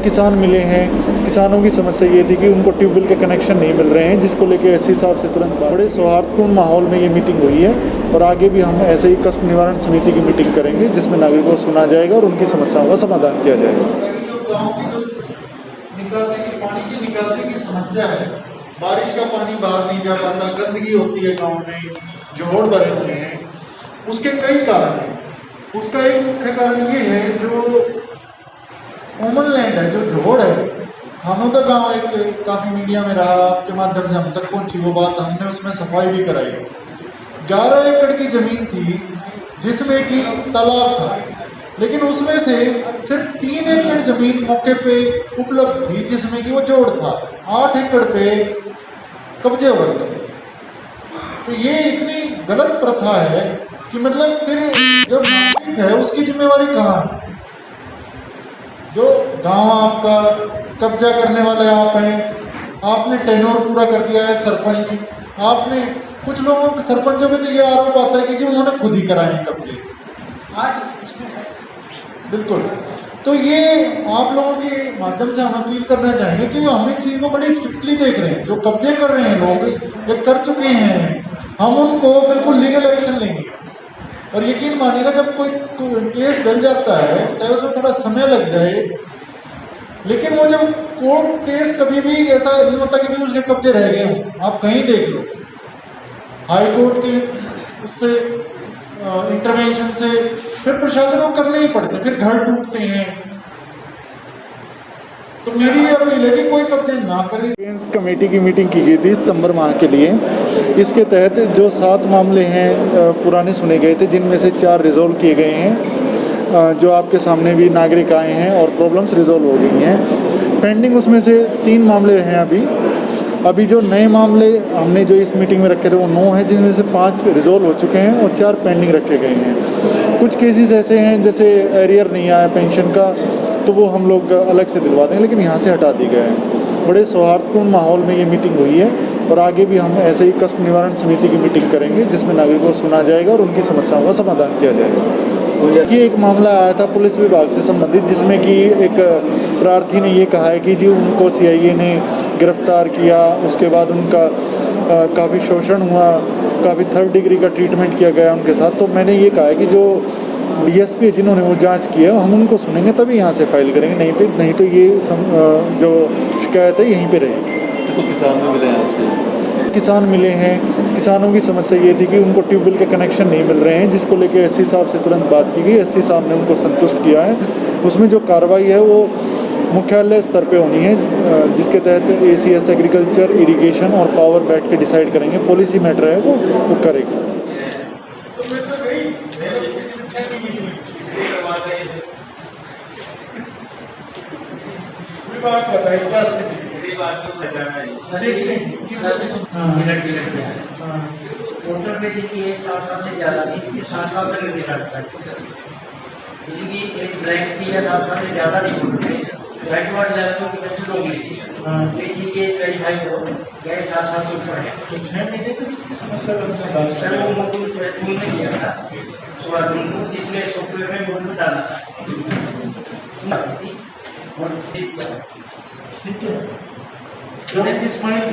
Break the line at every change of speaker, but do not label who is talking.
किसान मिले हैं। किसानों की समस्या ये थी कि उनको ट्यूबवेल के कनेक्शन नहीं मिल रहे हैं, जिसको लेकर एससी साहब से तुरंत बड़े सौहार्दपूर्ण माहौल में ये मीटिंग हुई है और आगे भी हम ऐसे ही कष्ट निवारण समिति की मीटिंग करेंगे जिसमें नागरिकों को सुना जाएगा और उनकी समस्याओं का समाधान किया जाएगा।
जो गाँव की जो निकासी की पानी की निकासी की समस्या है, बारिश का पानी बाहर नहीं जा पाता, गंदगी होती है गाँव में, जोड़ भरे हुए हैं, उसके कई कारण हैं। उसका एक मुख्य कारण ये है जो कॉमन लैंड है, जो जोड़ है। खानोदा गांव एक काफ़ी मीडिया में रहा, आपके माध्यम से हम तक पहुंची वो बात, हमने उसमें सफाई भी कराई। 11 एकड़ की ज़मीन थी जिसमें कि तालाब था, लेकिन उसमें से सिर्फ 3 एकड़ ज़मीन मौके पे उपलब्ध थी जिसमें कि वो जोड़ था। 8 एकड़ पे कब्जे हो गए थे। तो ये इतनी गलत प्रथा है कि मतलब फिर जो नागरिक है उसकी जिम्मेवारी कहाँ है? जो गांव आपका, कब्जा करने वाले आप हैं, आपने टेन्योर पूरा कर दिया है सरपंच, आपने कुछ लोगों के सरपंचों पे तो ये आरोप आता है कि जी उन्होंने खुद ही कराए हैं कब्जे। आज इसमें बिल्कुल, तो ये आप लोगों के माध्यम से हम अपील करना चाहेंगे कि हम इस चीज़ को बड़ी स्ट्रिक्टली देख रहे हैं। जो कब्जे कर रहे हैं लोग, ये कर चुके हैं, हम उनको बिल्कुल लीगल एक्शन लेंगे। और यकीन मानिएगा जब कोई केस डल जाता है, चाहे उसमें थोड़ा समय लग जाए, लेकिन वो जब कोर्ट केस कभी भी ऐसा नहीं होता कि भी उसके कब्जे रह गए हों। आप कहीं देख लो, हाई कोर्ट के उससे इंटरवेंशन से फिर प्रशासन को करने ही पड़ते, फिर घर टूटते हैं। तो मेरी ये अपील है कि कोई कब्जे ना करे।
कमेटी की मीटिंग की गई थी सितंबर माह के लिए। इसके तहत जो 7 मामले हैं पुराने सुने गए थे, जिनमें से 4 रिजॉल्व किए गए हैं, जो आपके सामने भी नागरिक आए हैं और प्रॉब्लम्स रिजॉल्व हो गई हैं। पेंडिंग उसमें से 3 मामले हैं अभी जो नए मामले हमने जो इस मीटिंग में रखे थे वो 9 हैं, जिनमें से 5 रिजॉल्व हो चुके हैं और 4 पेंडिंग रखे गए हैं। कुछ केसेस ऐसे हैं जैसे एरियर नहीं आया पेंशन का, तो वो हम लोग अलग से दिलवा देंगे, लेकिन यहाँ से हटा दी गए हैं। बड़े सौहार्दपूर्ण माहौल में ये मीटिंग हुई है और आगे भी हम ऐसे ही कष्ट निवारण समिति की मीटिंग करेंगे जिसमें नागरिकों को सुना जाएगा और उनकी समस्याओं का समाधान किया जाएगा। ये एक मामला आया था पुलिस विभाग से संबंधित, जिसमें कि एक प्रार्थी ने ये कहा है कि जी उनको सीआईए ने गिरफ्तार किया, उसके बाद उनका काफ़ी शोषण हुआ, काफ़ी 3rd डिग्री का ट्रीटमेंट किया गया उनके साथ। तो मैंने ये कहा है कि जो डीएसपी जिन्होंने वो जांच की है हम उनको सुनेंगे, तभी यहाँ से फाइल करेंगे, नहीं तो ये जो शिकायत है यहीं पे रहेगी।
तो किसान भी मिले हैं आपसे?
किसान मिले हैं। किसानों की समस्या ये थी कि उनको ट्यूबवेल के कनेक्शन नहीं मिल रहे हैं, जिसको लेकर एससी साहब से तुरंत बात की गई। एससी साहब ने उनको संतुष्ट किया है। उसमें जो कार्रवाई है वो मुख्यालय स्तर पे होनी है, जिसके तहत एसीएस एग्रीकल्चर, इरिगेशन और पावर बैठ के डिसाइड करेंगे। पॉलिसी मैटर है वो करेगी।
वोटर पे देखिए 7 साल से ज़्यादा थी, 7 साल तक नहीं कर सकते। किसी की एज ब्लैक थी या 7 साल से ज़्यादा नहीं होते, राइट वार्ड लेवल की वैसे लोग ली थी कि एज वेरीफाई हो गए 7 साल से ऊपर है।
तो 6 महीने तक इतनी समस्या का समाधान
सर वो मॉड्यूल चूज नहीं किया था 16 जून को, जिसमें सॉफ्टवेयर में मॉड्यूल डाला था।
ठीक है, जो किस माइंड